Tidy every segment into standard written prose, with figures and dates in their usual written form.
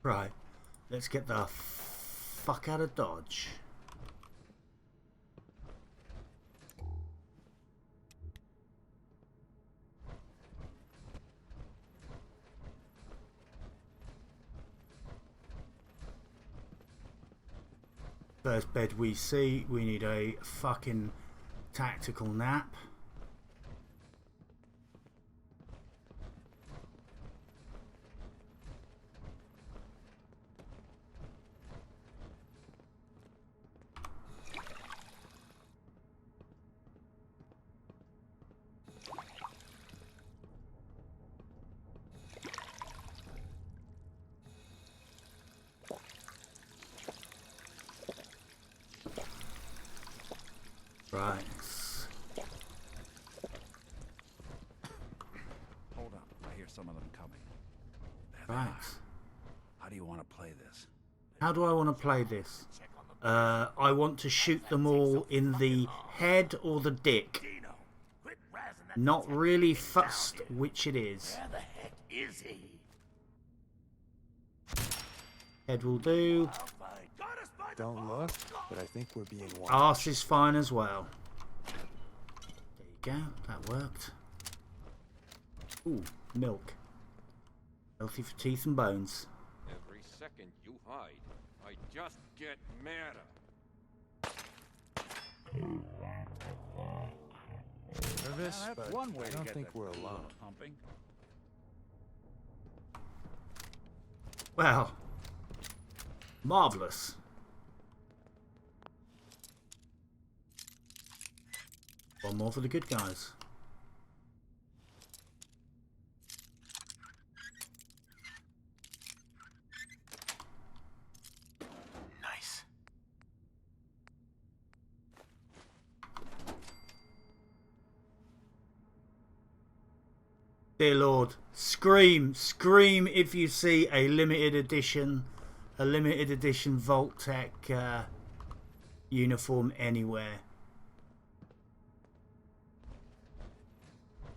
Right. Let's get the fuck out of Dodge. First bed we see, we need a fucking tactical nap. Right. Hold up, I hear some of them coming. There they Right. are. How do you want to play this? How do I want to play this? I want to shoot them all in the head or the dick. Not really fussed which it is. Where the heck is he? Head will do. Don't look, but I think we're being watched. Arse is fine as well. There you go. That worked. Ooh, milk. Healthy for teeth and bones. Every second you hide, I just get madder. Nervous, That's but one way I to don't get think the we're alone. Pumping. Well, marvellous. One more for the good guys. Nice. Dear Lord, scream, scream if you see a limited edition Vault-Tec uniform anywhere.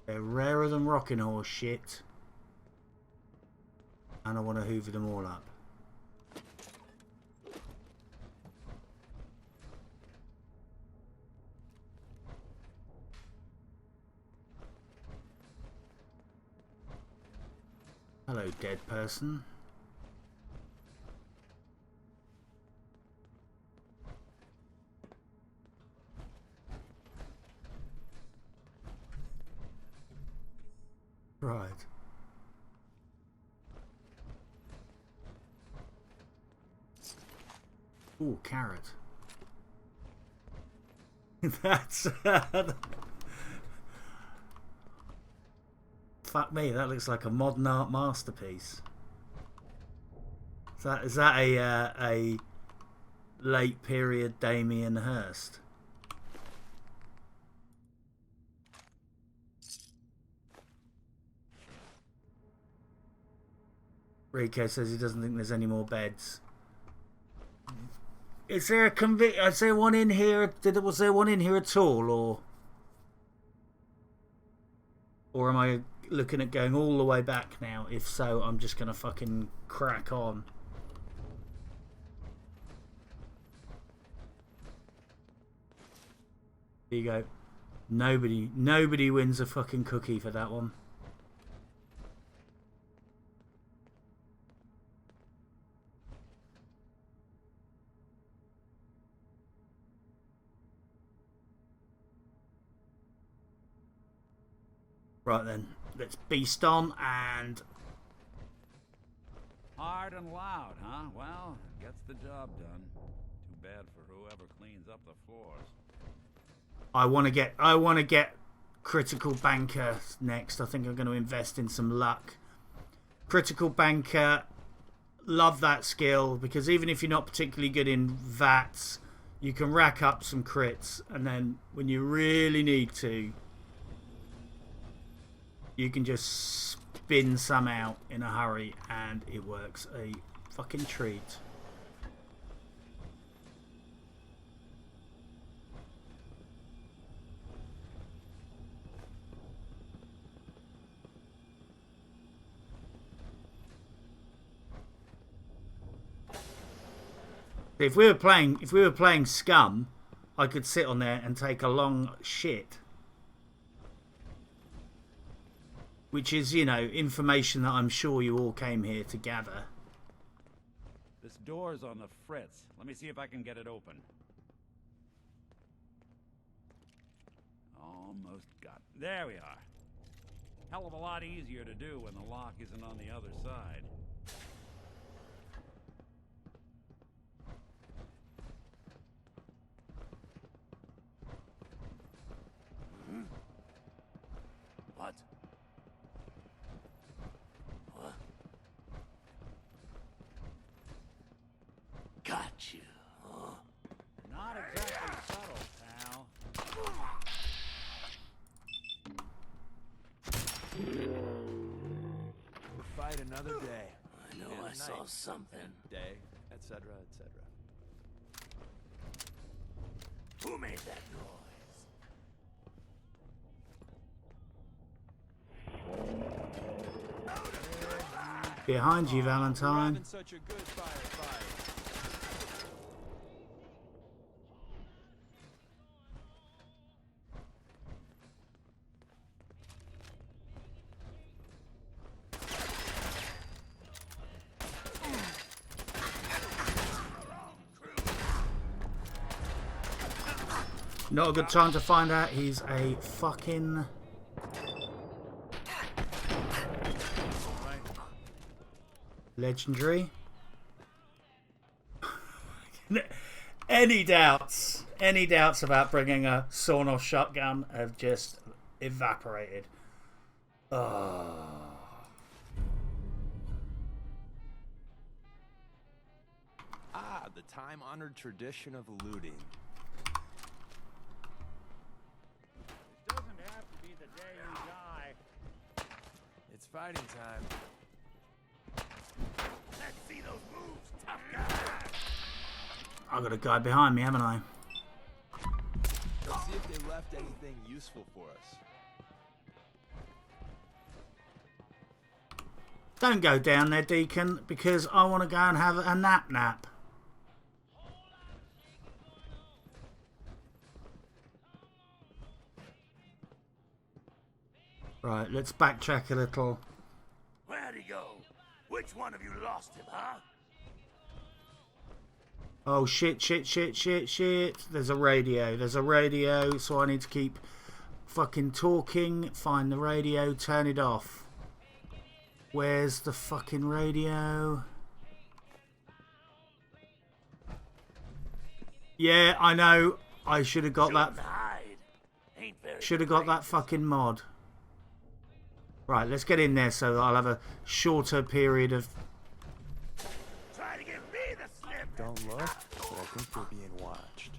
They're rarer than rocking horse shit. And I want to hoover them all up. Hello, dead person. Right. Ooh, carrot. That's fuck me, that looks like a modern art masterpiece. Is that a late period Damien Hirst? Rico says he doesn't think there's any more beds. Is there a is there one in here? Was there one in here at all, or am I looking at going all the way back now? If so, I'm just gonna fucking crack on. There you go. Nobody wins a fucking cookie for that one. Right then, let's beast on and... Hard and loud, huh? Well, gets the job done. Too bad for whoever cleans up the floors. I want to get Critical Banker next. I think I'm going to invest in some luck. Critical Banker, love that skill, because even if you're not particularly good in VATs, you can rack up some crits, and then when you really need to, you can just spin some out in a hurry and it works a fucking treat. If we were playing Scum, I could sit on there and take a long shit. Which is, you know, information that I'm sure you all came here to gather. This door's on the fritz. Let me see if I can get it open. Almost got it. There we are. Hell of a lot easier to do when the lock isn't on the other side. What? What? Got you. Huh? Not exactly subtle, pal. We'll fight another day. I know I saw something. Day, etc., etc. Who made that noise? Behind you, We're Valentine. having such a good firefight. Not a good time to find out he's a fucking... legendary. Any doubts about bringing a sawn-off shotgun have just evaporated. Oh. Ah, the time-honored tradition of looting. It doesn't have to be the day you die. It's fighting time. Let's see those moves, tough guy. I've got a guy behind me, haven't I? Let's see if they left anything useful for us. Don't go down there, Deacon, because I want to go and have a nap. Right, let's backtrack a little. Where'd he go? Which one of you lost him, huh? Oh, shit. There's a radio, so I need to keep fucking talking. Find the radio, turn it off. Where's the fucking radio? Yeah, I know. I should have got that. Should have got that fucking mod. Right, let's get in there so I'll have a shorter period of... Try to give me the slip. Don't look, but I think we're being watched.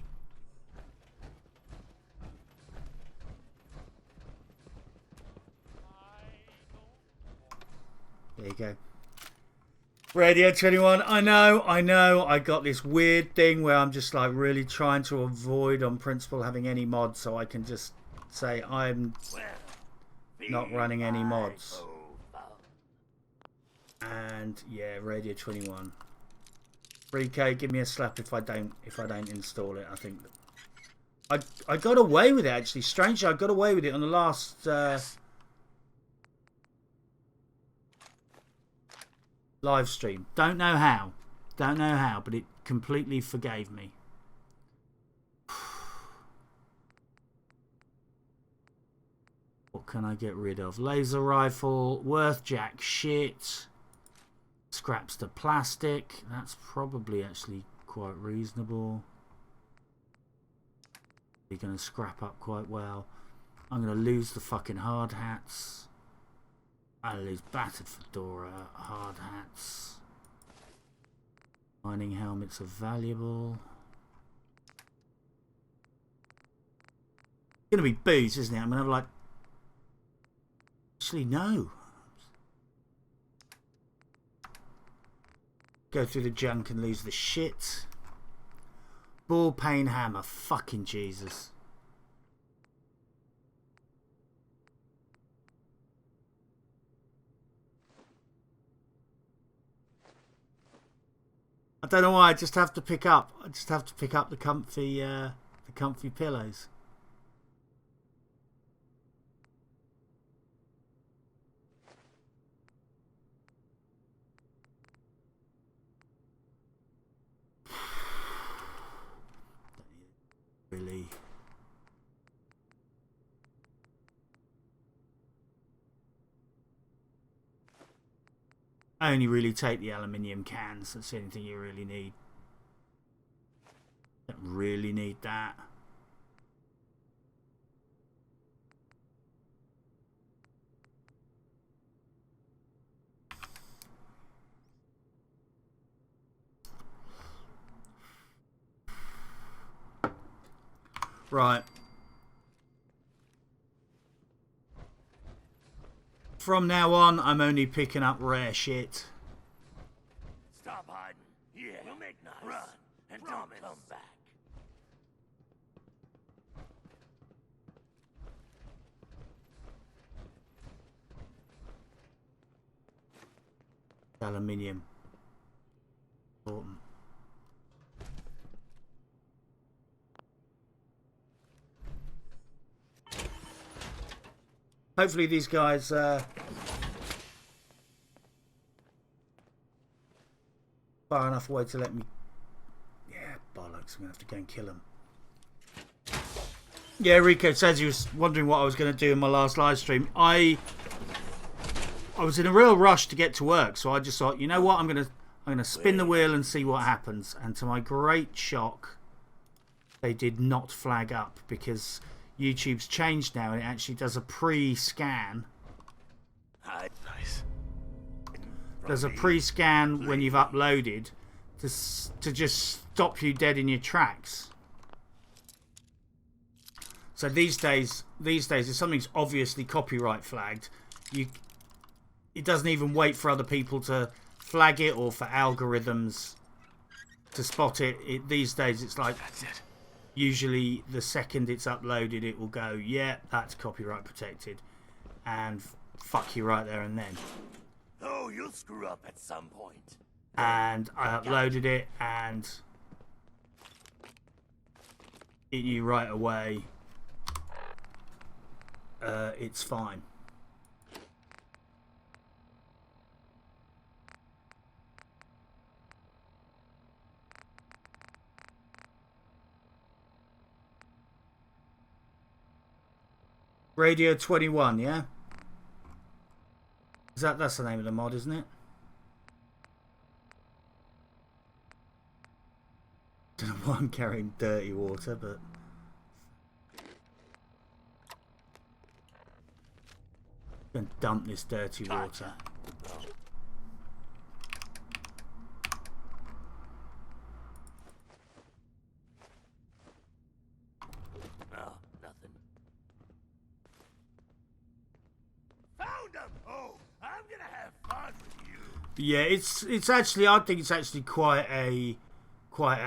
There you go. Radio 21, I know, I got this weird thing where I'm just like really trying to avoid on principle having any mods, so I can just say I'm not running any mods. And yeah, Radio 21. 3K, give me a slap if I don't install it. I think I got away with it actually. Strangely, I got away with it on the last live stream. Don't know how, but it completely forgave me. What can I get rid of? Laser rifle, worth jack shit. Scraps to plastic. That's probably actually quite reasonable. You're going to scrap up quite well. I'm going to lose the fucking hard hats. I'll lose battered fedora, hard hats. Mining helmets are valuable. It's going to be booze, isn't it? I'm going to have like... Actually, no. Go through the junk and lose the shit. Ball peen hammer. Fucking Jesus. I don't know why. I just have to pick up. I just have to pick up the comfy pillows. Really. I only really take the aluminium cans. That's the only thing you really need. Don't really need that. Right. From now on, I'm only picking up rare shit. Stop hiding. Yeah, we'll make nice. Run and don't come back. Aluminium. Important. Hopefully these guys far enough away to let me... Yeah, bollocks. I'm going to have to go and kill him. Yeah, Rico says he was wondering what I was going to do in my last live stream. I was in a real rush to get to work, so I just thought, you know what, I'm gonna spin the wheel and see what happens. And to my great shock, they did not flag up because YouTube's changed now and it actually does a pre-scan. Nice. There's a pre-scan when you've uploaded to just stop you dead in your tracks. So these days, if something's obviously copyright flagged, it doesn't even wait for other people to flag it or for algorithms to spot it. These days, it's like usually the second it's uploaded, it will go, yeah, that's copyright protected, and fuck you right there and then. Oh, you'll screw up at some point. And I uploaded it, and it knew right away. It's fine. Radio 21, yeah? That's the name of the mod, isn't it? Don't know why I'm carrying dirty water, but I'm going to dump this dirty water. No, nothing. Found him! Oh, I'm gonna have fun with you. Yeah, it's actually, I think it's actually quite a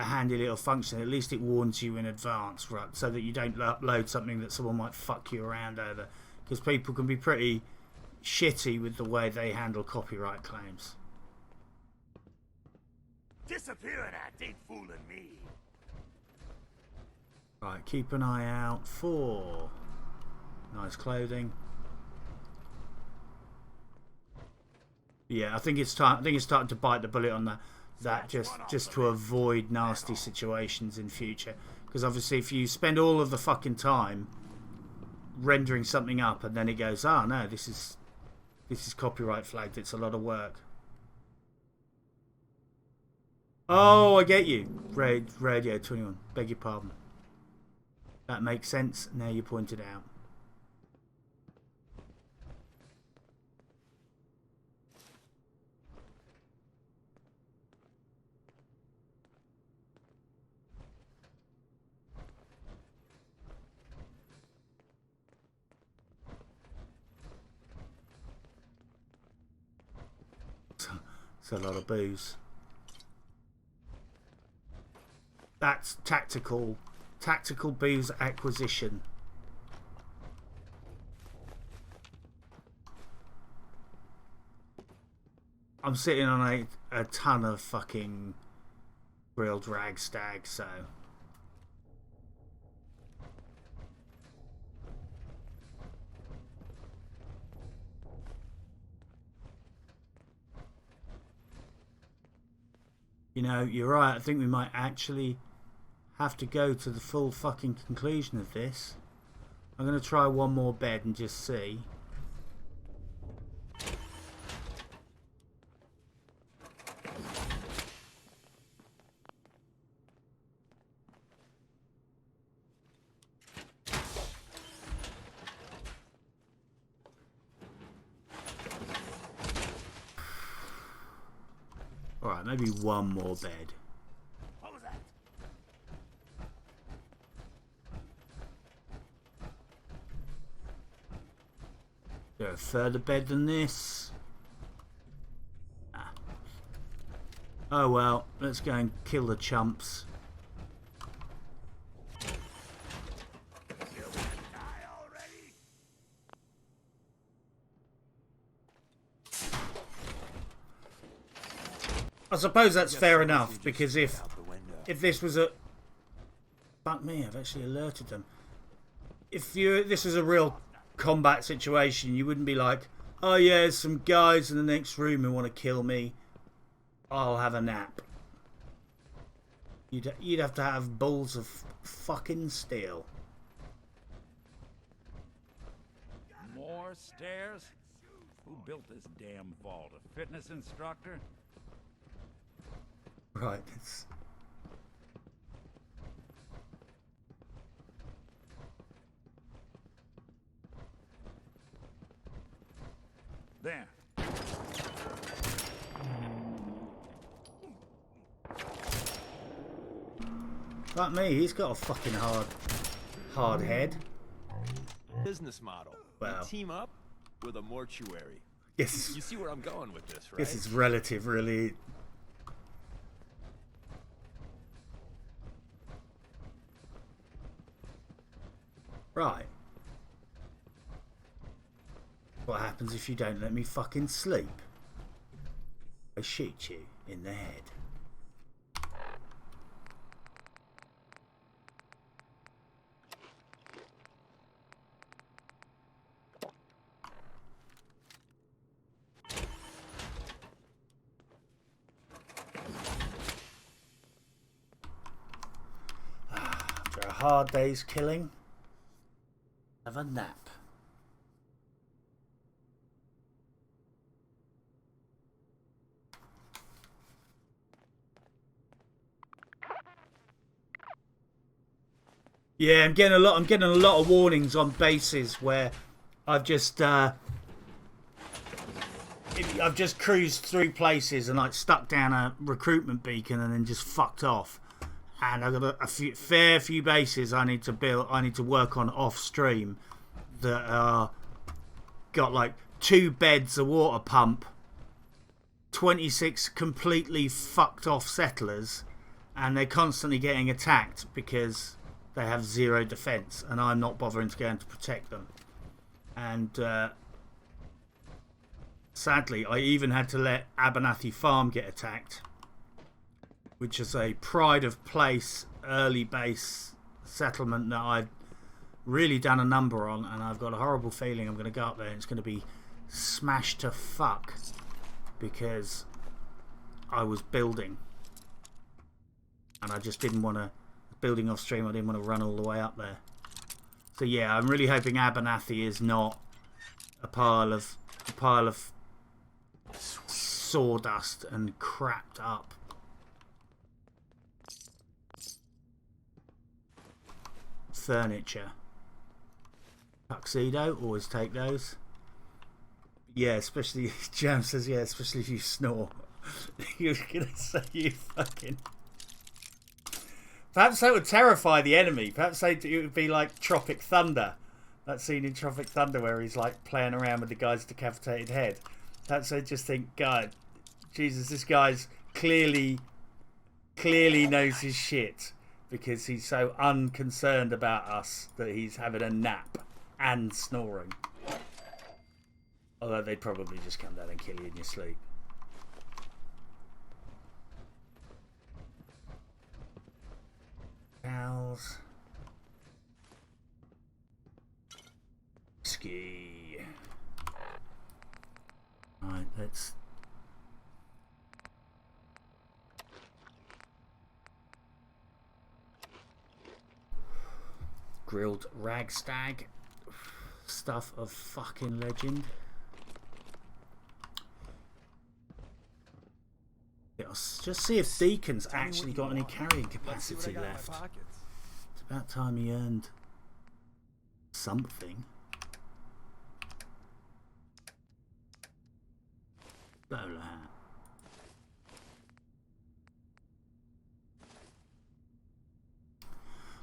handy little function. At least it warns you in advance, right? So that you don't upload something that someone might fuck you around over. Because people can be pretty shitty with the way they handle copyright claims. Disappearing act ain't fooling me. Right, keep an eye out for nice clothing. Yeah, I think it's time. I think it's starting to bite the bullet on that just to avoid nasty situations in future. Because obviously, if you spend all of the fucking time rendering something up and then it goes, oh no, this is copyright flagged. It's a lot of work. Oh, I get you. Radio 21. Beg your pardon. That makes sense. Now you point it out. It's a lot of booze. That's tactical booze acquisition. I'm sitting on a ton of fucking real drag stag, so. You know, you're right. I think we might actually have to go to the full fucking conclusion of this. I'm going to try one more bed and just see. Alright, maybe one more bed. What was that? Is there a further bed than this? Ah. Oh well, let's go and kill the chumps. You gonna die already? I suppose that's fair enough, because if Out the window. this was a... Fuck me, I've actually alerted them. If this was a real combat situation, you wouldn't be like, oh yeah, there's some guys in the next room who want to kill me. I'll have a nap. You'd have to have balls of fucking steel. More stairs? Who built this damn vault? A fitness instructor? Right, it's... There. Like me, he's got a fucking hard head. Business model. Wow. You team up with a mortuary. Yes, You see where I'm going with this, right? this is relative, really. Right. What happens if you don't let me fucking sleep? I shoot you in the head. After a hard day's killing, have a nap. Yeah, I'm getting a lot of warnings on bases where I've just cruised through places and like stuck down a recruitment beacon and then just fucked off. And I've got a fair few bases I need to build. I need to work on off stream that are got like 2 beds, a water pump, 26 completely fucked off settlers, and they're constantly getting attacked because they have 0 defense, and I'm not bothering to go in to protect them. And sadly, I even had to let Abernathy Farm get attacked, which is a pride of place early base settlement that I've really done a number on, and I've got a horrible feeling I'm going to go up there and it's going to be smashed to fuck because I was building and I just didn't want to, building off stream, I didn't want to run all the way up there. So yeah, I'm really hoping Abernathy is not a pile of sawdust and crapped up. Furniture. Tuxedo, always take those. Yeah, especially, Jam says, yeah, especially if you snore. You're gonna say you fucking... Perhaps that would terrify the enemy. Perhaps it would be like Tropic Thunder. That scene in Tropic Thunder where he's like playing around with the guy's decapitated head. Perhaps they just think, God, Jesus, this guy's clearly knows his shit because he's so unconcerned about us that he's having a nap and snoring. Although they'd probably just come down and kill you in your sleep. else. Ski. Right, let's. Grilled ragstag. Stuff of fucking legend. Yeah, let's just see if Deacon's actually got any carrying capacity left. It's about time he earned something. Bowler hat.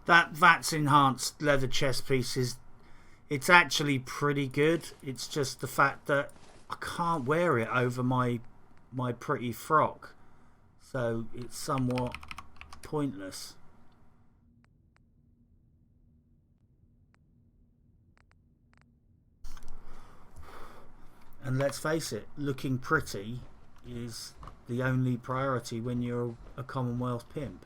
That VATS enhanced leather chest piece is, it's actually pretty good. It's just the fact that I can't wear it over my pretty frock, so it's somewhat pointless. And let's face it, looking pretty is the only priority when you're a Commonwealth pimp.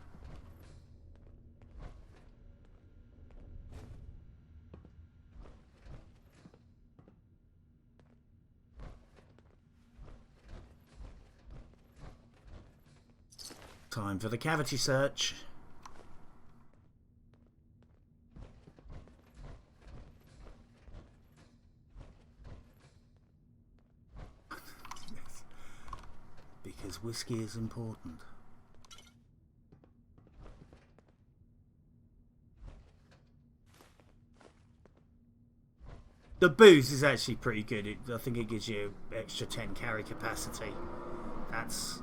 Time for the cavity search. Because whiskey is important. The booze is actually pretty good. I think it gives you extra 10 carry capacity. That's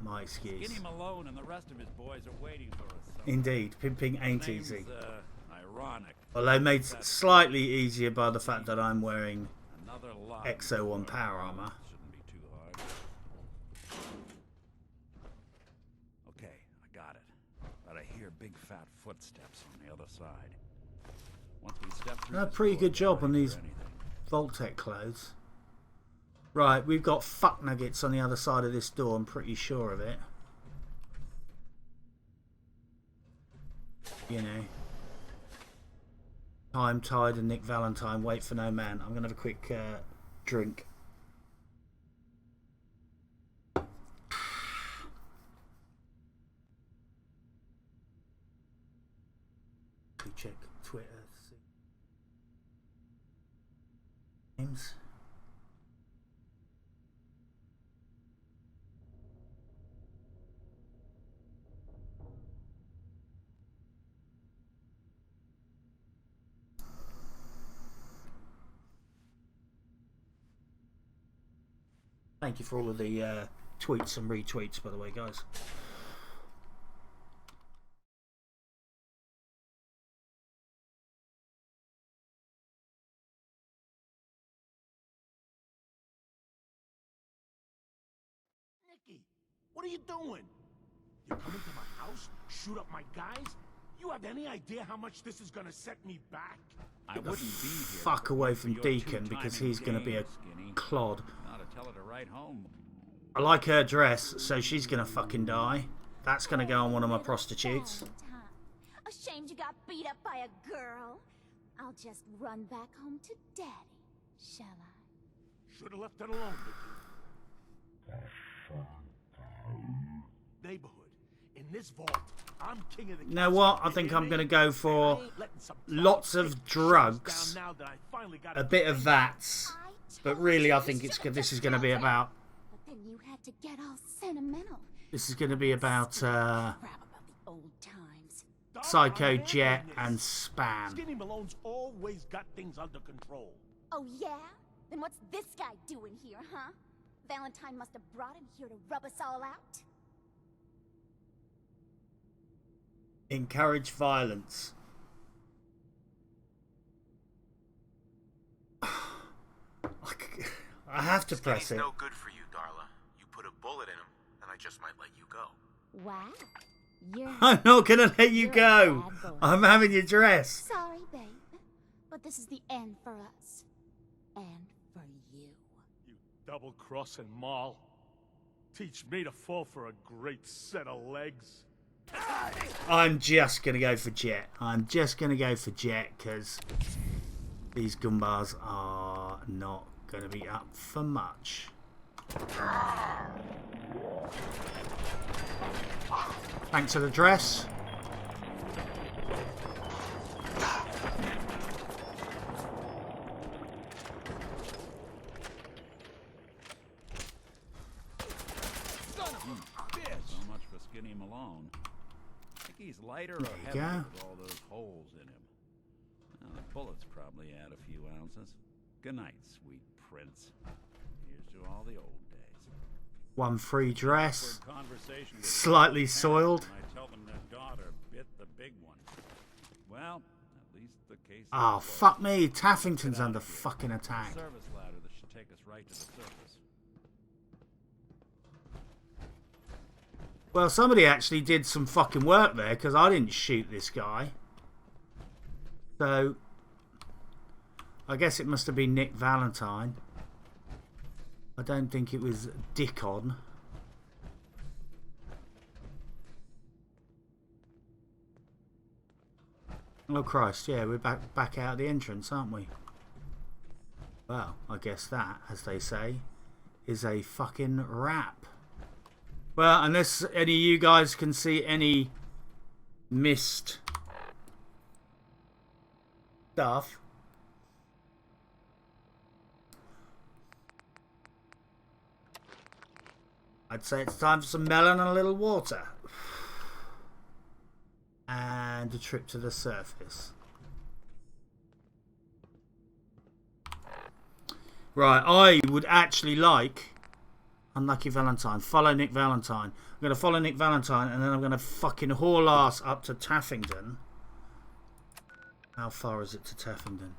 my excuse. Skinny Malone and the rest of his boys are waiting for us. Indeed, pimping ain't easy. Ironic. Although made slightly easier by the fact that I'm wearing Another lot. Exo 1 power armor. Shouldn't be too hard. Okay, I got it. But I hear big fat footsteps on the other side. Once we step through A this pretty door, good job we're on ready these for anything. Vault-Tec clothes. Right, we've got fuck nuggets on the other side of this door, I'm pretty sure of it. You know. Time, Tide and Nick Valentine, wait for no man. I'm going to have a quick drink. Check Twitter. See. Names. Thank you for all of the tweets and retweets, by the way, guys. Nicky, what are you doing? You come into my house, shoot up my guys? You have any idea how much this is gonna set me back? I wouldn't be here. Fuck away from Deacon because he's going to be a clod. Not to tell her to write home. I like her dress, so she's going to fucking die. That's going to go on one of my prostitutes. Ashamed you got beat up by a girl? I'll just run back home to Daddy, shall I? Should've left it alone, Nicky. Neighborhood. In this vault, I'm king of the You know what? I think I'm going to go for lots of drugs, a bit of VATS, but really I think this is going to be about... But then you had to get all sentimental. This is going to be about Crap about the old times. Psycho Jet and Spam. Skinny Malone's always got things under control. Oh yeah? Then what's this guy doing here, huh? Valentine must have brought him here to rub us all out. Encourage violence. I have to press it. No good for you, Darla. You put a bullet in him, and I just might let you go. Wow. You're I'm not gonna let you You're a go. bad boy. I'm having your dress. sorry, babe. But this is the end for us. And for you. You double-crossing Maul. Teach me to fall for a great set of legs. I'm just going to go for Jet. I'm just going to go for Jet because these gun bars are not going to be up for much. Thanks for the dress. He's lighter or There you heavier go. with all those holes in him. Well, the bullets probably add a few ounces. Good night, sweet prince. Here's to all the old days. One free dress. Awkward conversation with Slightly parents soiled. when I tell them their daughter bit the big one. Well, at least the case. Oh, fuck me. Taffington's under fucking attack. Service ladder that should take us right to the surface. Well, somebody actually did some fucking work there because I didn't shoot this guy. So, I guess it must have been Nick Valentine. I don't think it was Dickon. Oh Christ, yeah, we're back out the entrance, aren't we? Well, I guess that, as they say, is a fucking wrap. Well, unless any of you guys can see any missed stuff. I'd say it's time for some melon and a little water. And a trip to the surface. Right, I would actually like... Unlucky Valentine. Follow Nick Valentine. I'm going to follow Nick Valentine and then I'm going to fucking haul ass up to Taffington. How far is it to Taffington?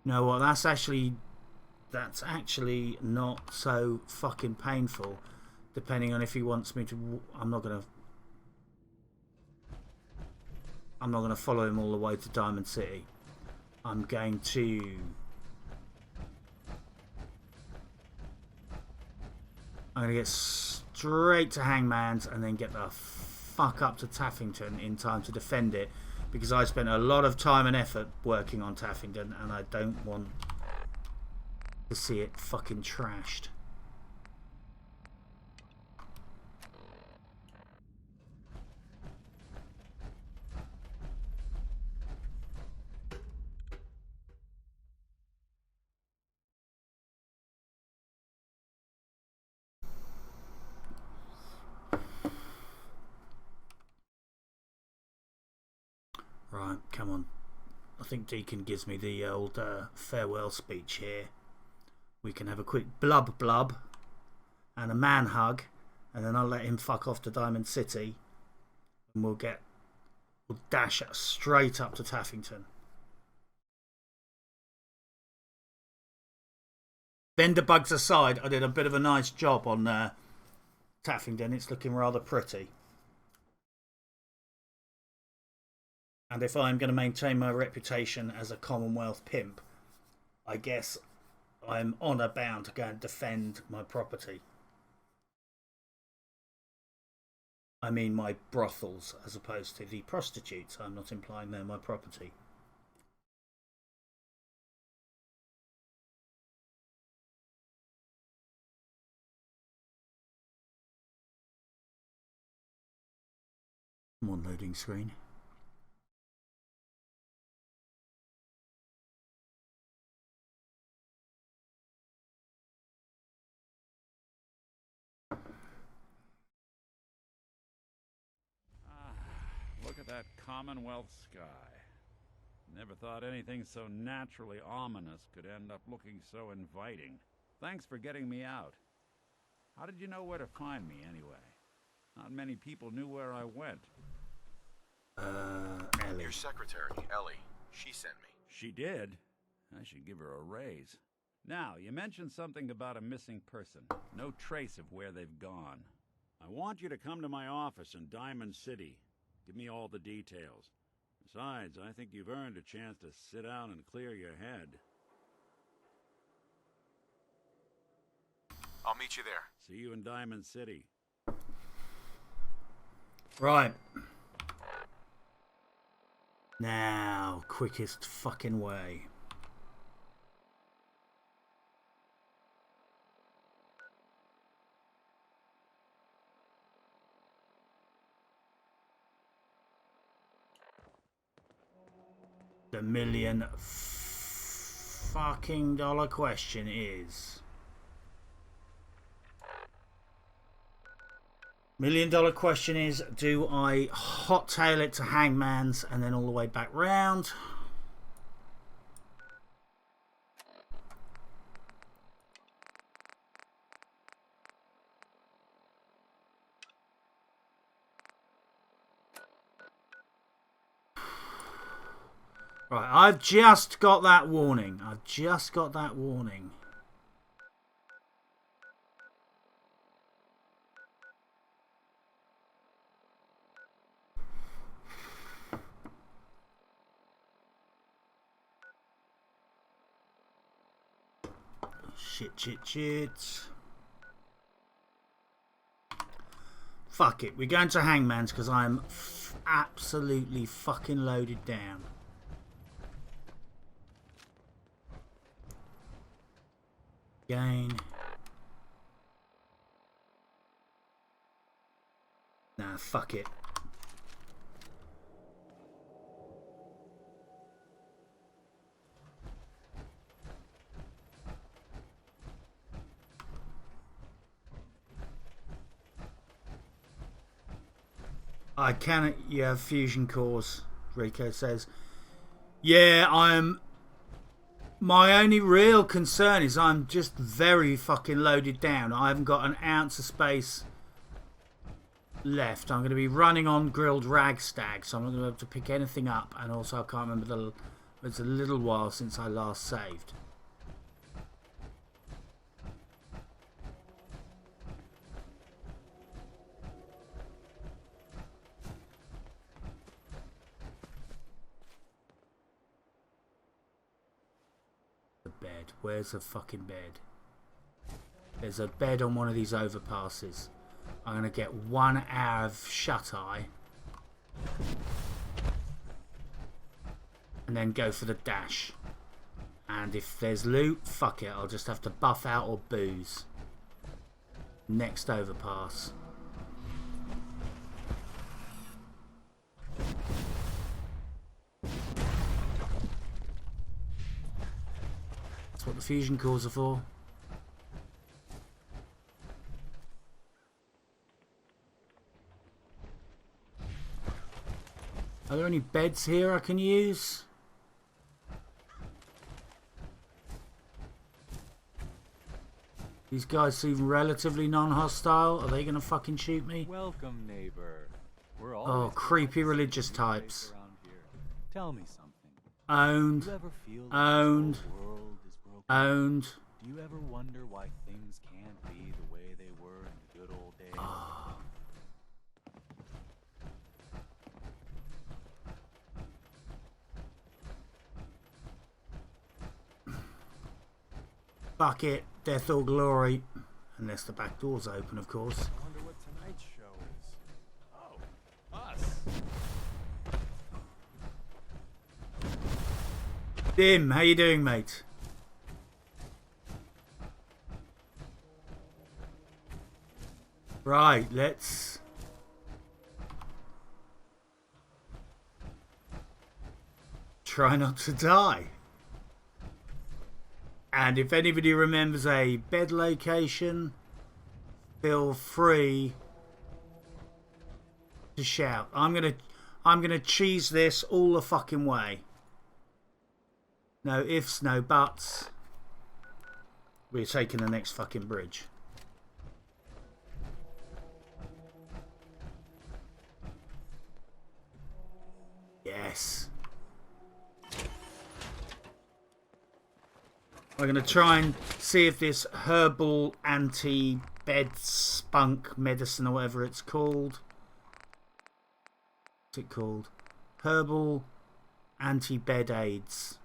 You know what? That's actually not so fucking painful. Depending on if he wants me to... I'm not going to follow him all the way to Diamond City. I'm going to get straight to Hangman's and then get the fuck up to Taffington in time to defend it, because I spent a lot of time and effort working on Taffington and I don't want to see it fucking trashed. Right, come on. I think Deacon gives me the old farewell speech here. We can have a quick blub blub and a man hug, and then I'll let him fuck off to Diamond City, and we'll dash straight up to Taffington. Vendor bugs aside, I did a bit of a nice job on Taffington. It's looking rather pretty. And if I'm going to maintain my reputation as a Commonwealth pimp, I guess I'm honour bound to go and defend my property. I mean my brothels as opposed to the prostitutes. I'm not implying they're my property. Come on, loading screen. Look at that Commonwealth sky. Never thought anything so naturally ominous could end up looking so inviting. Thanks for getting me out. How did you know where to find me, anyway? Not many people knew where I went. Ellie. Your secretary, Ellie. She sent me. She did? I should give her a raise. Now, you mentioned something about a missing person. No trace of where they've gone. I want you to come to my office in Diamond City. Give me all the details. Besides, I think you've earned a chance to sit down and clear your head. I'll meet you there. See you in Diamond City. Right. Now, quickest fucking way. The million fucking dollar question is... $1 million question is, do I hot tail it to Hangman's and then all the way back round? Right, I've just got that warning. I've just got that warning. Shit. Fuck it. We're going to Hangman's because I'm absolutely fucking loaded down. Again. Nah, fuck it. I cannot. You have fusion cores, Rico says. Yeah, my only real concern is I'm just very fucking loaded down. I haven't got an ounce of space left. I'm going to be running on grilled ragstag, so I'm not going to be able to pick anything up. And also I can't remember it's a little while since I last saved. Bed. Where's the fucking bed? There's a bed on one of these overpasses. I'm gonna get 1 hour of shut eye and then go for the dash. And if there's loot, fuck it, I'll just have to buff out or booze. Next overpass. What the fusion cores are for. Are there any beds here I can use? These guys seem relatively non-hostile. Are they gonna fucking shoot me? Welcome, neighbor. We're all Oh, creepy religious types. Tell me something. Owned. Do you ever feel Owned. the whole world is broken? Owned. Do you ever wonder why things can't be the way they were in the good old days? Fuck it. Death or glory. Unless the back door's open, of course. I wonder what tonight's show is. Oh, us. Dim, how you doing, mate? Right, let's... try not to die. And if anybody remembers a bed location, feel free to shout. I'm gonna cheese this all the fucking way. No ifs, no buts. We're taking the next fucking bridge. Yes. We're going to try and see if this herbal anti-bed spunk medicine or whatever it's called. What's it called? Herbal anti-bed aids.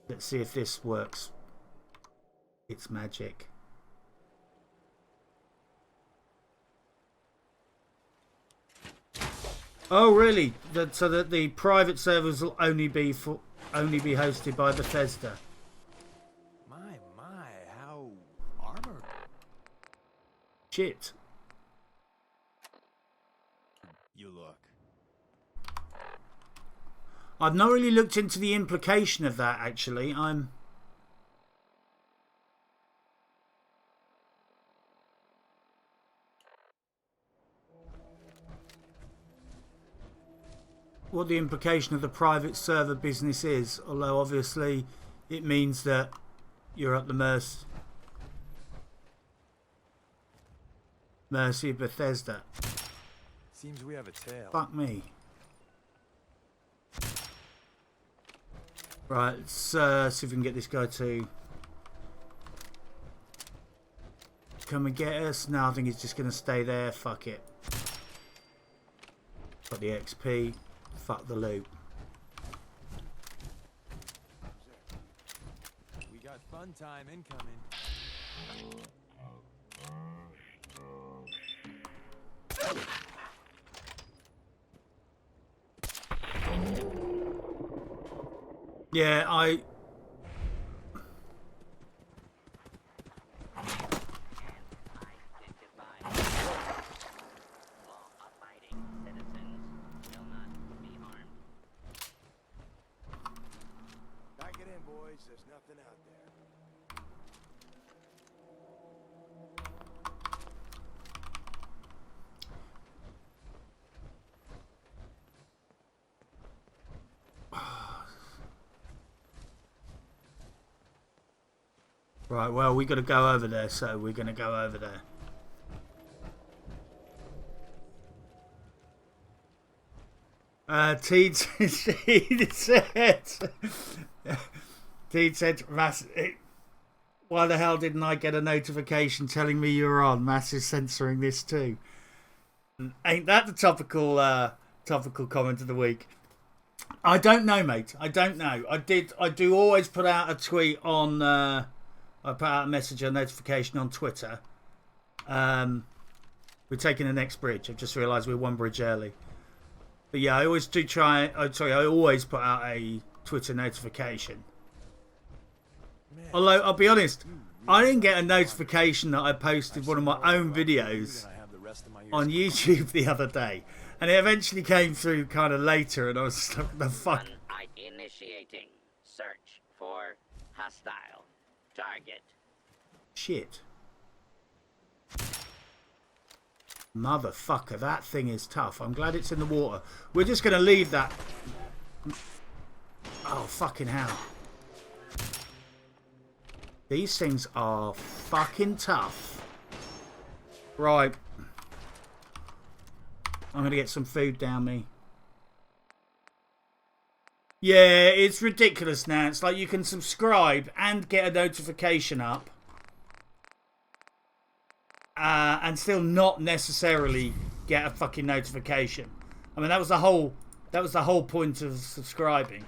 Let's see if this works. It's magic. Oh, really? So that the private servers will only be hosted by Bethesda. My, how armored. Shit. You look. I've not really looked into the implication of that, actually. What the implication of the private server business is, although obviously it means that you're at the mercy of Bethesda. Seems we have a tail. Fuck me. Right, let's see if we can get this guy to come and get us. No, I think he's just going to stay there. Fuck it. Got the XP. Fuck the loot. We got fun time incoming. Yeah, Back it in, boys. There's nothing out there. Right, well, we got to go over there, so we're going to go over there. Teed said, why the hell didn't I get a notification telling me you were on? Mass is censoring this too. Ain't that the topical comment of the week? I don't know, mate. I don't know. I do always put out a tweet on. I put out a message or notification on Twitter. We're taking the next bridge. I've just realised we're one bridge early. But yeah, I always do try. I always put out a Twitter notification. Man, Although I'll be honest, I didn't get a notification that I posted one of my own videos on YouTube the other day, and it eventually came through kind of later, and I was just like, the fuck. Initiating search for hostile target. Shit. Motherfucker, that thing is tough. I'm glad it's in the water. We're just going to leave that. Oh, fucking hell. These things are fucking tough. Right. I'm going to get some food down me. Yeah, it's ridiculous now. It's like you can subscribe and get a notification up. And still not necessarily get a fucking notification. I mean, that was the whole point of subscribing.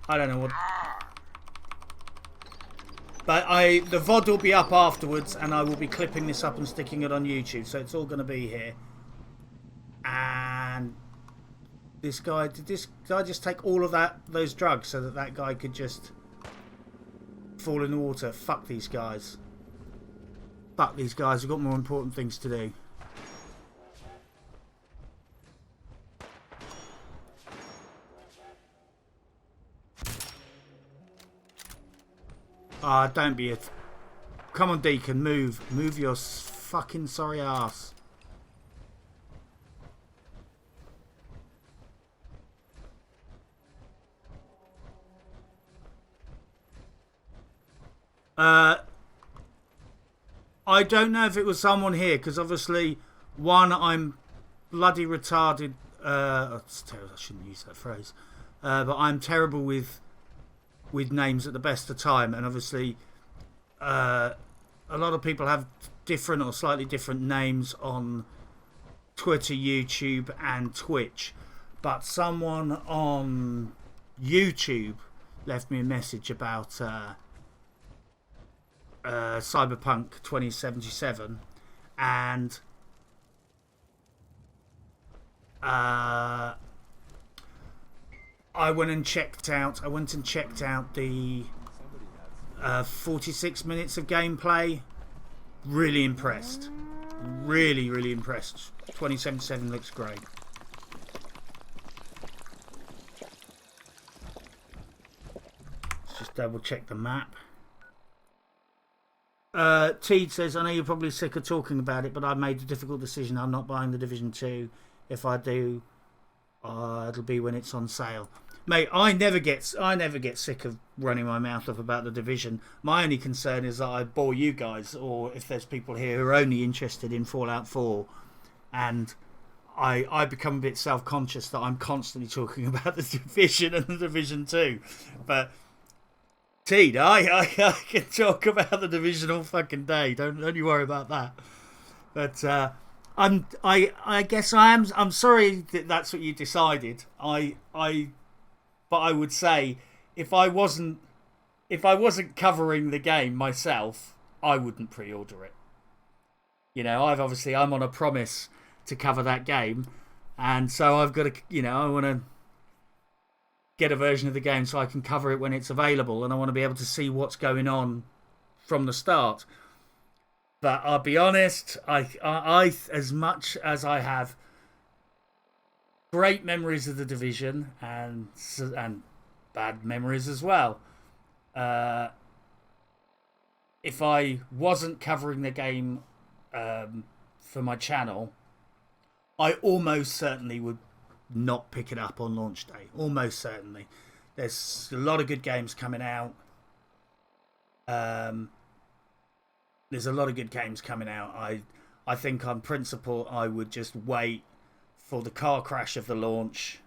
I don't know what. But the VOD will be up afterwards, and I will be clipping this up and sticking it on YouTube, so it's all going to be here. And did this guy just take all of those drugs so that guy could just fall in the water? Fuck these guys. Fuck these guys, we've got more important things to do. Ah, don't be it. Come on, Deacon, move. Move your fucking sorry ass. I don't know if it was someone here, because obviously, one, I'm bloody retarded. It's terrible, I shouldn't use that phrase. But I'm terrible with names at the best of time, and obviously, a lot of people have different or slightly different names on Twitter, YouTube, and Twitch. But someone on YouTube left me a message about Cyberpunk 2077, and I went and checked out the 46 minutes of gameplay. Really impressed. Really impressed. 2077 looks great. Let's just double check the map. Teed says, I know you're probably sick of talking about it, but I've made a difficult decision. I'm not buying the Division 2. If I do, it'll be when it's on sale. Mate, I never get sick of running my mouth off about the Division. My only concern is that I bore you guys, or if there's people here who are only interested in Fallout 4, and I become a bit self-conscious that I'm constantly talking about the Division and the Division 2. But Teed, I can talk about the Division all fucking day. Don't you worry about that. But I guess I'm sorry that that's what you decided. But I would say if I wasn't covering the game myself, I wouldn't pre-order it. You know, I'm on a promise to cover that game, and so I've got to, I want to get a version of the game so I can cover it when it's available, and I want to be able to see what's going on from the start. But I'll be honest, I as much as I have great memories of the Division and bad memories as well, if I wasn't covering the game for my channel, I almost certainly would not pick it up on launch day. Almost certainly. There's a lot of good games coming out. I think on principle I would just wait for the car crash of the launch,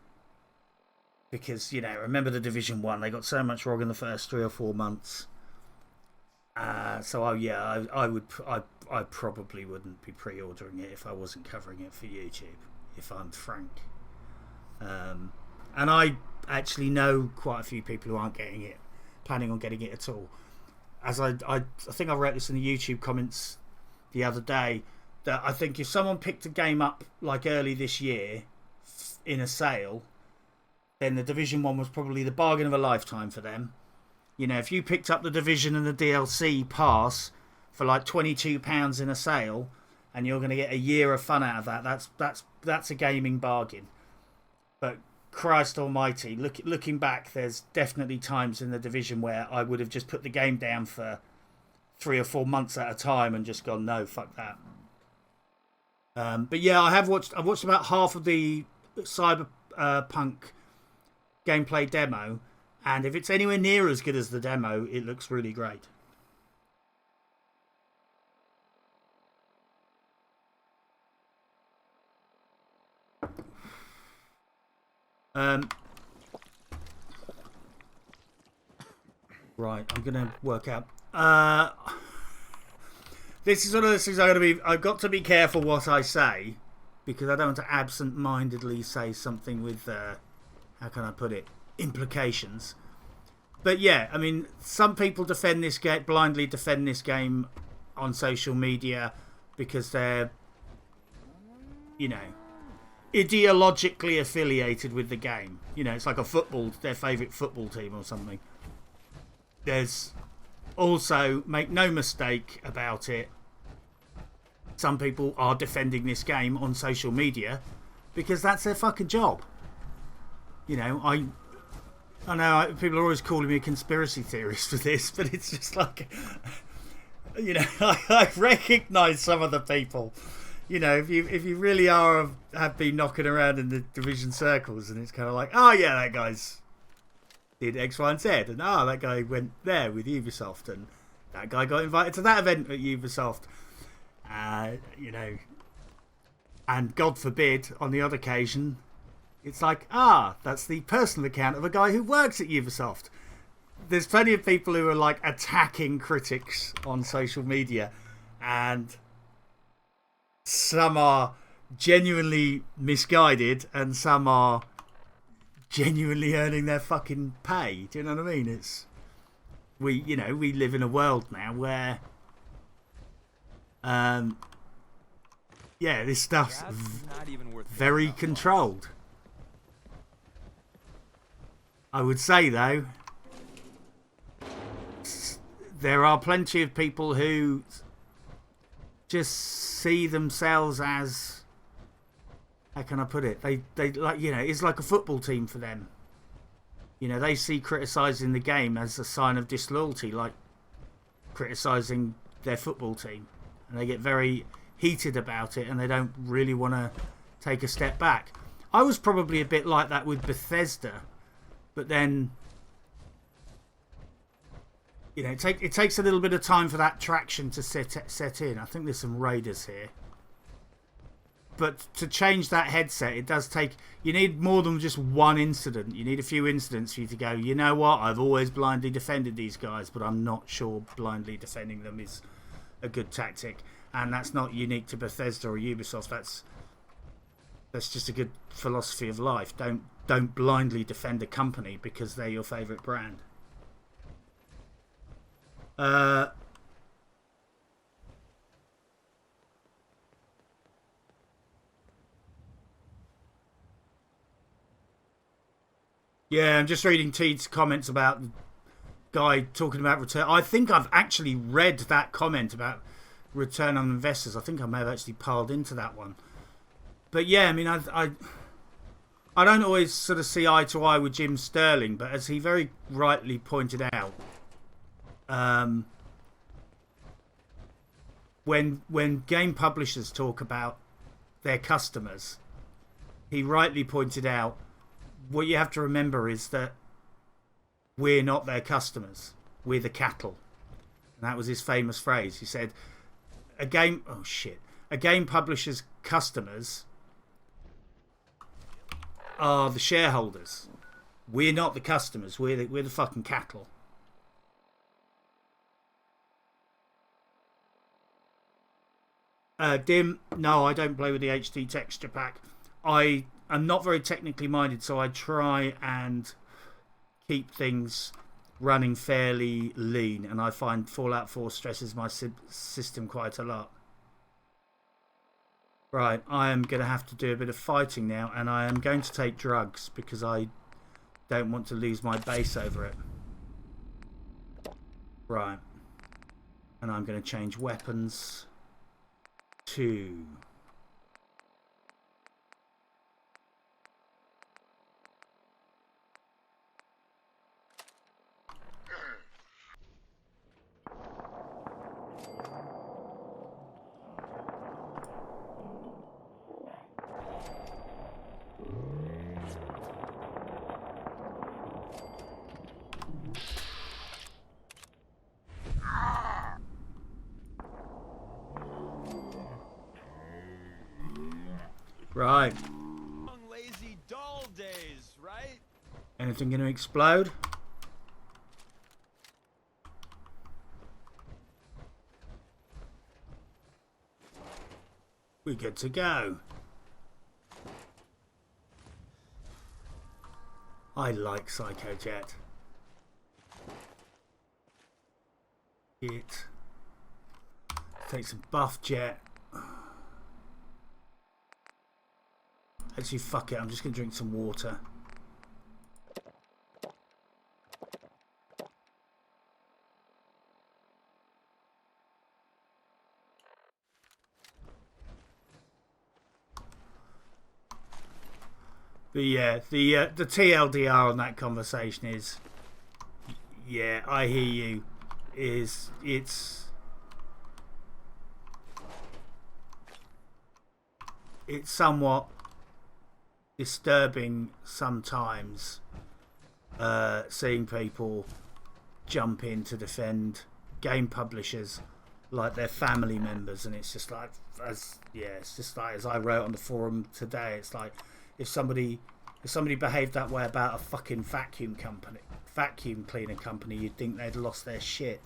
because remember the Division 1, they got so much wrong in the first 3 or 4 months. I probably wouldn't be pre-ordering it if I wasn't covering it for YouTube, if I'm frank. And I actually know quite a few people who aren't getting it, planning on getting it at all. As I think I wrote this in the YouTube comments the other day, that I think if someone picked a game up like early this year in a sale, then the Division 1 was probably the bargain of a lifetime for them. If you picked up the Division and the DLC pass for like £22 in a sale, and you're going to get a year of fun out of that, that's a gaming bargain. But Christ almighty, looking back, there's definitely times in the Division where I would have just put the game down for 3 or 4 months at a time and just gone, no, fuck that. But yeah, I've watched about half of the Cyberpunk gameplay demo, and if it's anywhere near as good as the demo, it looks really great. Right, I'm gonna work out. This is one of those things I've got to be careful what I say, because I don't want to absent-mindedly say something with how can I put it, implications. But yeah, I mean, some people blindly defend this game on social media because they're, ideologically affiliated with the game. It's like their favourite football team or something. There's also, make no mistake about it, some people are defending this game on social media because that's their fucking job. I know people are always calling me a conspiracy theorist for this, but it's just like, I recognise some of the people. If you really have been knocking around in the Division circles, and it's kind of like, oh yeah, that guy's did X, Y, and Z, and that guy went there with Ubisoft, and that guy got invited to that event at Ubisoft, and God forbid, on the odd occasion, it's like, that's the personal account of a guy who works at Ubisoft. There's plenty of people who are like attacking critics on social media, and some are genuinely misguided, and some are genuinely earning their fucking pay. Do you know what I mean? we live in a world now where this stuff's Not even worth very controlled. I would say, though, there are plenty of people who just see themselves as, how can I put it? They like, it's like a football team for them. They see criticising the game as a sign of disloyalty, like criticising their football team. And they get very heated about it and they don't really want to take a step back. I was probably a bit like that with Bethesda, but then it takes a little bit of time for that traction to set in. I think there's some raiders here, but to change that headset, it does take, you need more than just one incident. You need a few incidents for you to go, you know what, I've always blindly defended these guys, but I'm not sure blindly defending them is a good tactic. And that's not unique to Bethesda or Ubisoft. That's just a good philosophy of life. Don't blindly defend a company because they're your favourite brand. Yeah, I'm just reading Teed's comments about the guy talking about return. I think I've actually read that comment about return on investors. I think I may have actually piled into that one. But yeah, I mean, I don't always sort of see eye to eye with Jim Sterling, but as he very rightly pointed out, when game publishers talk about their customers, he rightly pointed out, what you have to remember is that we're not their customers, we're the cattle. And that was his famous phrase. He said, a game publisher's customers are the shareholders. We're not the customers. We're the fucking cattle. Dim, no, I don't play with the HD texture pack. I am not very technically minded, so I try and keep things running fairly lean, and I find Fallout 4 stresses my system quite a lot. Right, I am going to have to do a bit of fighting now, and I am going to take drugs because I don't want to lose my base over it. Right, and I'm going to change weapons to... Right. Lazy dull days, right? Anything going to explode? We're good to go. I like Psychojet. Take some buff jet. Actually, fuck it. I'm just going to drink some water. But yeah, the TLDR on that conversation is, yeah, I hear you. It's somewhat disturbing sometimes seeing people jump in to defend game publishers like they're family members, and it's just like, as I wrote on the forum today, it's like if somebody behaved that way about a fucking vacuum cleaner company, you'd think they'd lost their shit.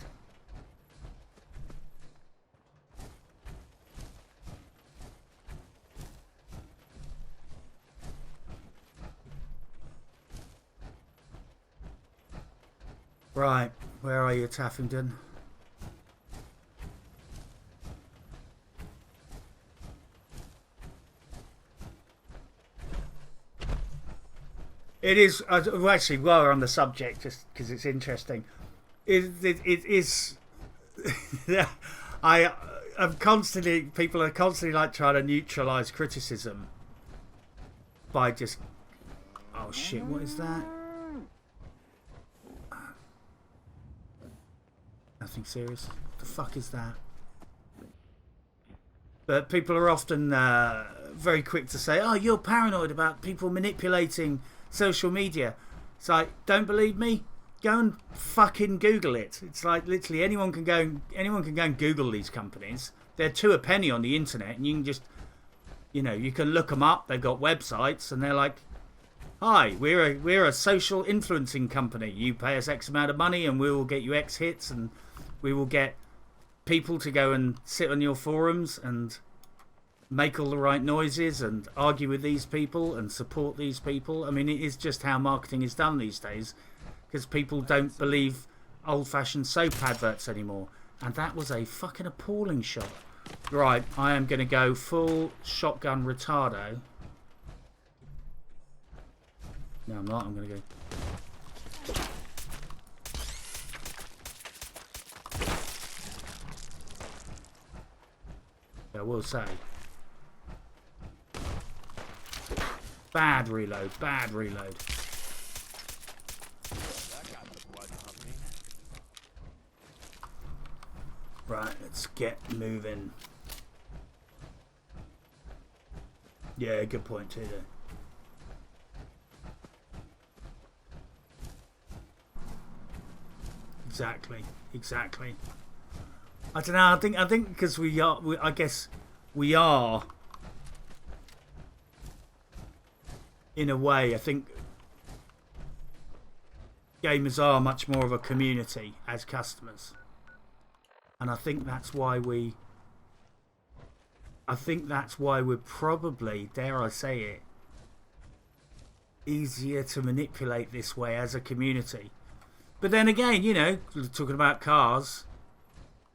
Right, Where are you, Taffington? It is well, actually, while we're on the subject, just because it's interesting. It is. I'm constantly. People are constantly like trying to neutralise criticism by just. Oh shit! What is that? Nothing serious. What the fuck is that? But people are often very quick to say, "Oh, you're paranoid about people manipulating social media." It's like, don't believe me? Go and fucking Google it. It's like literally anyone can go and Google these companies. They're two a penny on the internet, and you can just, you can look them up. They've got websites, and they're like, "Hi, we're a social influencing company. You pay us X amount of money, and we will get you X hits, and we will get people to go and sit on your forums and make all the right noises and argue with these people and support these people." I mean, it is just how marketing is done these days, because people don't believe old-fashioned soap adverts anymore. And that was a fucking appalling shot. Right, I am going to go full shotgun retardo. No, I'm not. I'm going to go... I will say. Bad reload, bad reload. Right, let's get moving. Yeah, good point too there. Exactly. I don't know. I think because I guess we are. In a way, I think gamers are much more of a community as customers, and I think that's why we're probably, dare I say it, easier to manipulate this way as a community. But then again, talking about cars,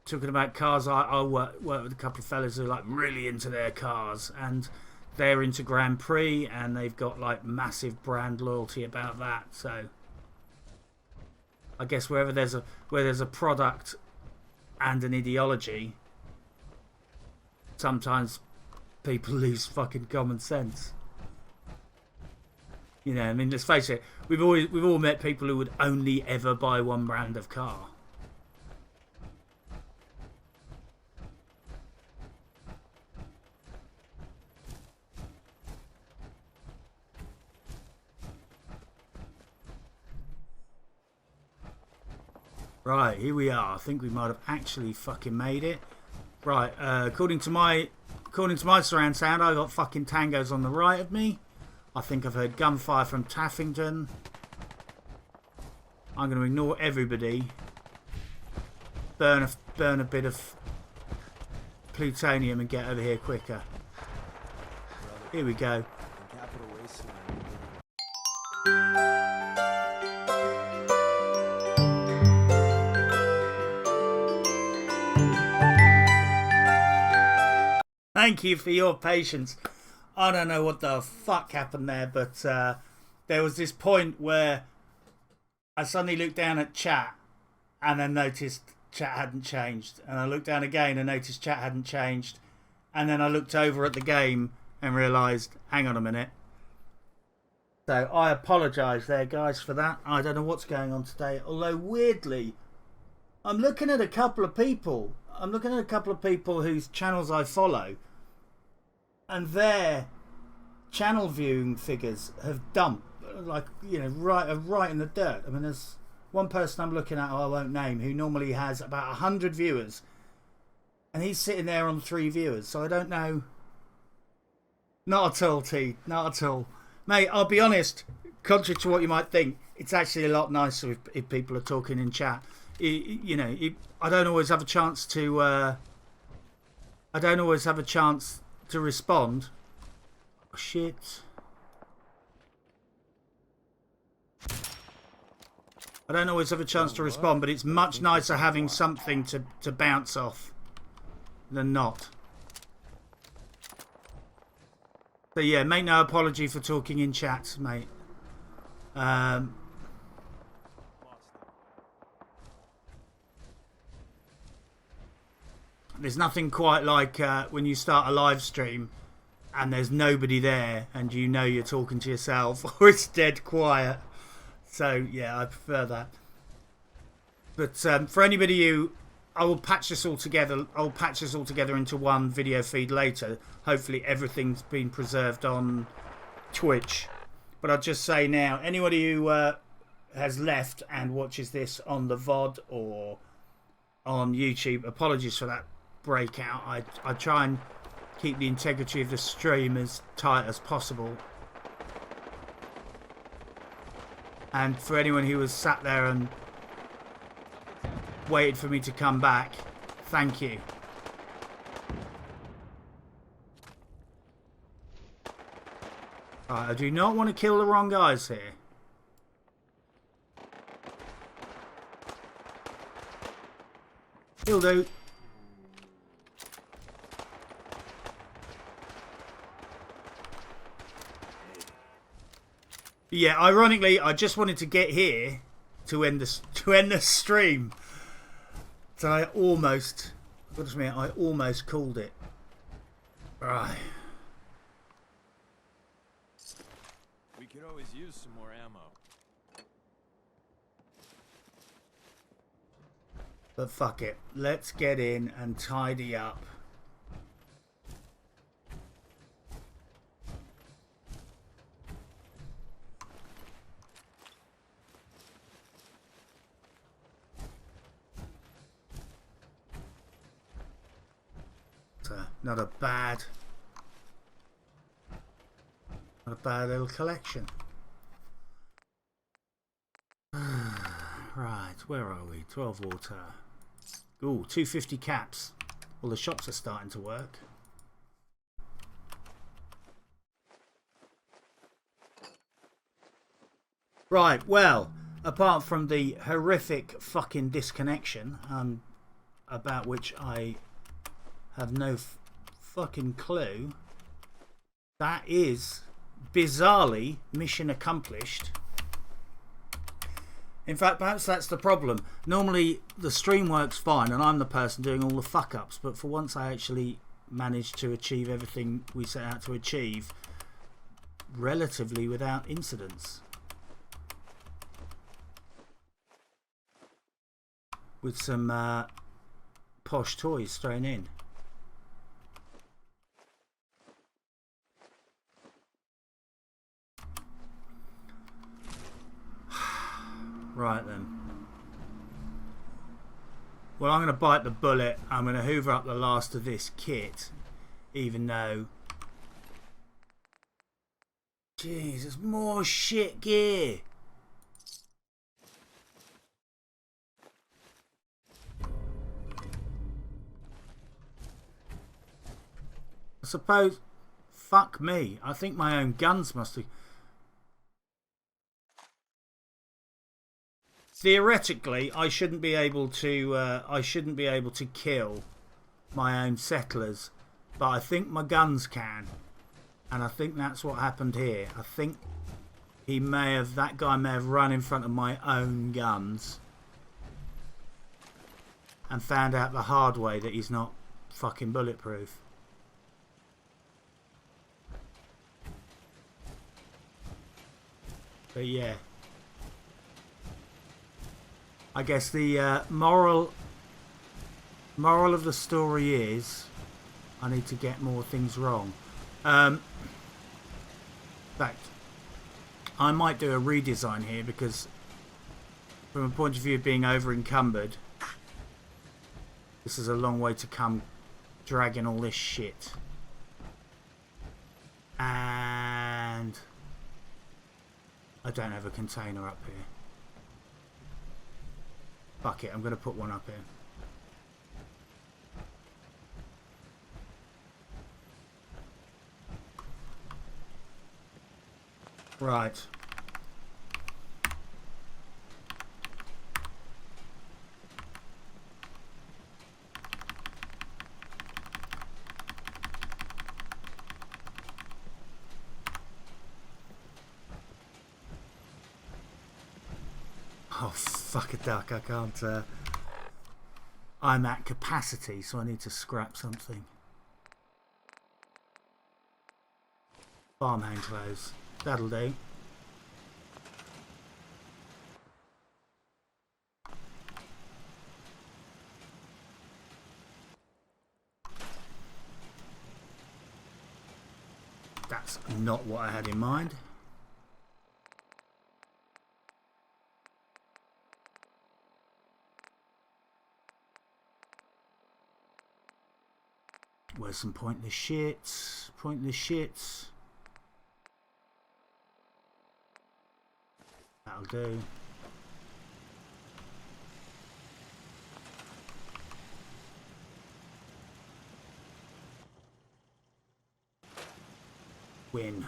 I work with a couple of fellas who are like really into their cars, and they're into Grand Prix, and they've got like massive brand loyalty about that. So I guess where there's a product and an ideology, sometimes people lose fucking common sense. I mean, let's face it, we've all met people who would only ever buy one brand of car. Right, here we are. I think we might have actually fucking made it. Right, according to my surround sound, I got fucking tangos on the right of me. I think I've heard gunfire from Taffington. I'm going to ignore everybody. Burn a bit of plutonium and get over here quicker. Here we go. Thank you for your patience. I don't know what the fuck happened there, but there was this point where I suddenly looked down at chat and then noticed chat hadn't changed. And I looked down again and noticed chat hadn't changed. And then I looked over at the game and realised, hang on a minute. So I apologise there, guys, for that. I don't know what's going on today. Although, weirdly, I'm looking at a couple of people. Whose channels I follow, and their channel viewing figures have dumped, like, right in the dirt. I mean, there's one person I'm looking at, who I won't name, who normally has about 100 viewers, and he's sitting there on 3 viewers. So I don't know. Not at all, T. Not at all, mate. I'll be honest. Contrary to what you might think, it's actually a lot nicer if people are talking in chat. I don't always have a chance to. Respond. Oh, shit. I don't always have a chance to respond, but it's much nicer having something to bounce off than not. So yeah, make no apology for talking in chat, mate. There's nothing quite like when you start a live stream and there's nobody there and you know you're talking to yourself or it's dead quiet. So yeah, I prefer that. But for anybody who, I will patch this all together. I'll patch this all together into one video feed later. Hopefully everything's been preserved on Twitch. But I'll just say now, anybody who has left and watches this on the VOD or on YouTube, apologies for that breakout. I try and keep the integrity of the stream as tight as possible. And for anyone who was sat there and waited for me to come back, thank you. Right, I do not want to kill the wrong guys here. He'll do. Yeah, ironically, I just wanted to get here to end the stream. So I almost called it. Right. We could always use some more ammo. But fuck it. Let's get in and tidy up. Not a bad little collection. Right, where are we? 12 water. Ooh, 250 caps. Well, the shops are starting to work. Right, well, apart from the horrific fucking disconnection, about which I have no fucking clue, that is bizarrely mission accomplished. In fact, perhaps that's the problem. Normally the stream works fine and I'm the person doing all the fuck ups, but for once I actually managed to achieve everything we set out to achieve relatively without incidents, with some posh toys thrown in. Right then. Well, I'm going to bite the bullet. I'm going to hoover up the last of this kit, even though... Jeez, there's more shit gear. I suppose... Fuck me. I think my own guns must have... Theoretically, I shouldn't be able to kill my own settlers, but I think my guns can, and I think that's what happened here. I think that guy may have run in front of my own guns and found out the hard way that he's not fucking bulletproof. But yeah. I guess the moral of the story is I need to get more things wrong. In fact, I might do a redesign here because from a point of view of being over encumbered, this is a long way to come dragging all this shit. And I don't have a container up here. Fuck it, I'm going to put one up here. Right. Oh, fuck a duck. I can't... I'm at capacity, so I need to scrap something. Farmhand clothes. That'll do. That's not what I had in mind. Where's some pointless shits? Pointless shits. That'll do. Win.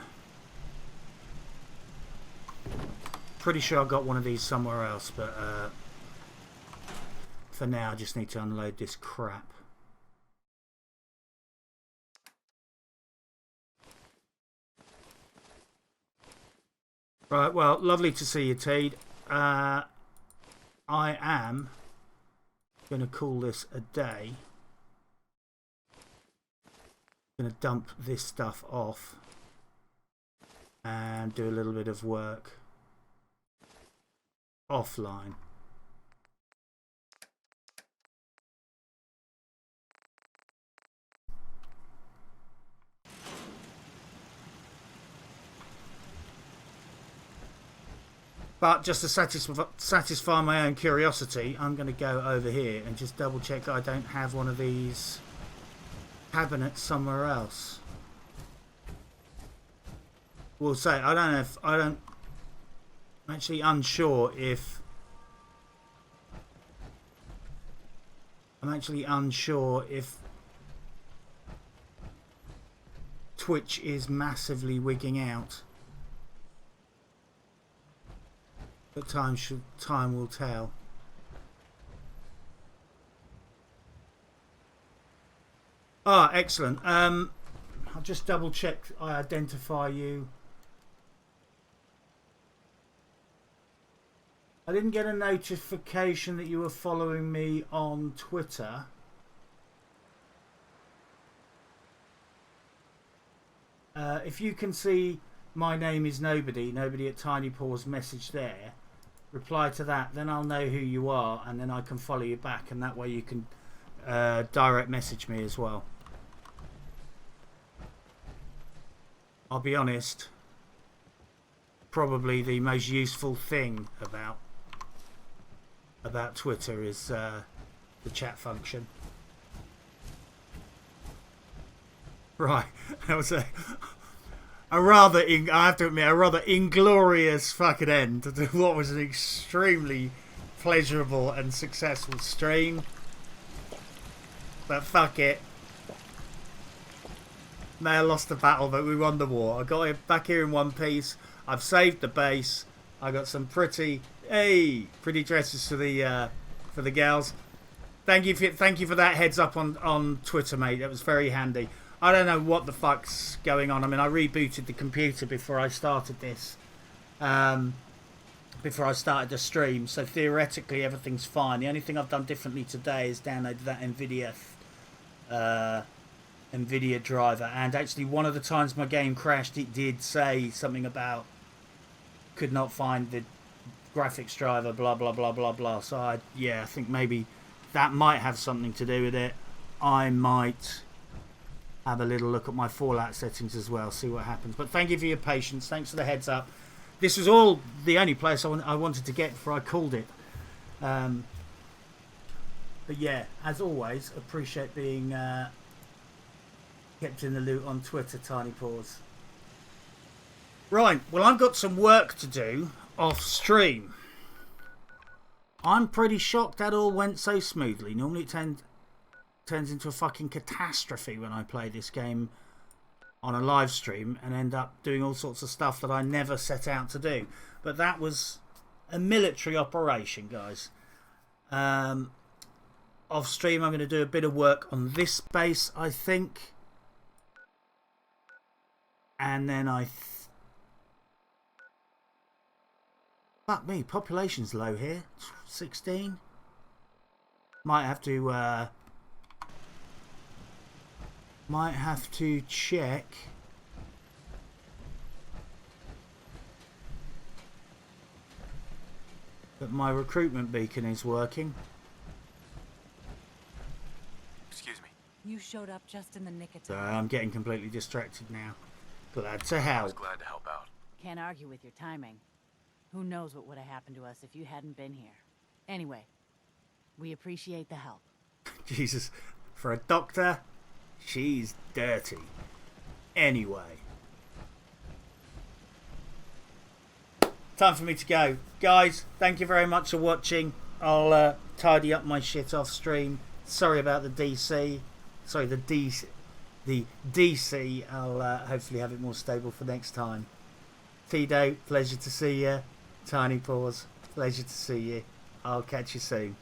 Pretty sure I got one of these somewhere else, but for now I just need to unload this crap. Right, well, lovely to see you, Teed. I am going to call this a day. Going to dump this stuff off and do a little bit of work offline. But just to satisfy my own curiosity, I'm going to go over here and just double check that I don't have one of these cabinets somewhere else. We'll say, I don't know if, I'm actually unsure if, Twitch is massively wigging out. But time will tell. Ah, excellent. I'll just double check I identify you. I didn't get a notification that you were following me on Twitter. If you can see my name is nobody at Tiny Paws message there, reply to that, then I'll know who you are and then I can follow you back, and that way you can direct message me as well. I'll be honest, probably the most useful thing about Twitter is the chat function. Right, that was a rather, I have to admit, a rather inglorious fucking end to what was an extremely pleasurable and successful stream. But fuck it. May have lost the battle, but we won the war. I got it back here in one piece. I've saved the base. I got some pretty dresses for the gals. Thank you for that heads up on Twitter, mate. That was very handy. I don't know what the fuck's going on. I mean, I rebooted the computer before I started this. Before I started the stream, so theoretically everything's fine. The only thing I've done differently today is download that Nvidia driver, and actually one of the times my game crashed, it did say something about could not find the graphics driver, blah blah blah blah blah. So I think maybe that might have something to do with it. I might have a little look at my Fallout settings as well, see what happens. But thank you for your patience. Thanks for the heads up. This was all the only place I wanted to get before I called it. But yeah, as always, appreciate being kept in the loop on Twitter, Tiny Paws. Right, well, I've got some work to do off stream. I'm pretty shocked that all went so smoothly. Normally it turns into a fucking catastrophe when I play this game on a live stream and end up doing all sorts of stuff that I never set out to do. But that was a military operation, guys. Off stream I'm going to do a bit of work on this base, I think. And then Fuck me, population's low here. 16. Might have to check. That my recruitment beacon is working. Excuse me. You showed up just in the nick of So time. I'm getting completely distracted now. Glad to I was help. glad to help out. Can't argue with your timing. Who knows what would have happened to us if you hadn't been here. Anyway, we appreciate the help. Jesus, for a doctor, she's dirty. Anyway. Time for me to go. Guys, thank you very much for watching. I'll tidy up my shit off stream. Sorry about the DC. Sorry, the DC. I'll hopefully have it more stable for next time. Tito, pleasure to see you. Tiny Paws, pleasure to see you. I'll catch you soon.